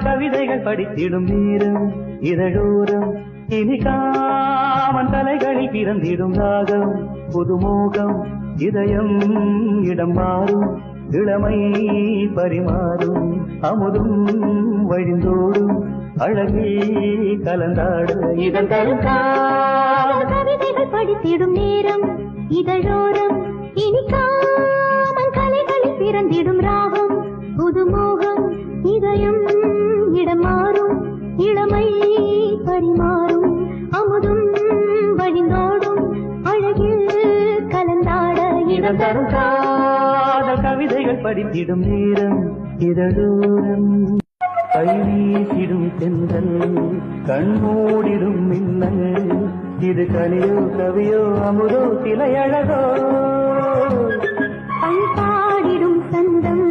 கவிதைகள் படித்திடும் நேரம் இதழோரம் இனி காமன் தலைகளில் பிறந்திடும் ராகம் புதுமோகம் இதயம் இடம் மாறும் இளமை பரிமாறும் அமுதும் வழிந்தோடும் அழகில் கலந்தாடு இதன் தரும் கவிதைகள் படித்திடும் நேரம் இதழோரம் இனி காமன் கலைகளில் பிறந்திடும் ராகம் புதுமோகம் இதயம் இடம் மாறும் இளமை பரிமாறும் அமுதும் வழிந்தோடும் அழகில் கலந்தாட இதன் தரும் காதல் கவிதைகள் படித்திடும் நேரம் இதழோரம் கைவீசிடும் தென்றல் கண்மூடிடும் மின்னல் இது கனியோ கவியோ அமுதோ சிலையழகோ பண்பாடிடும் சந்தம்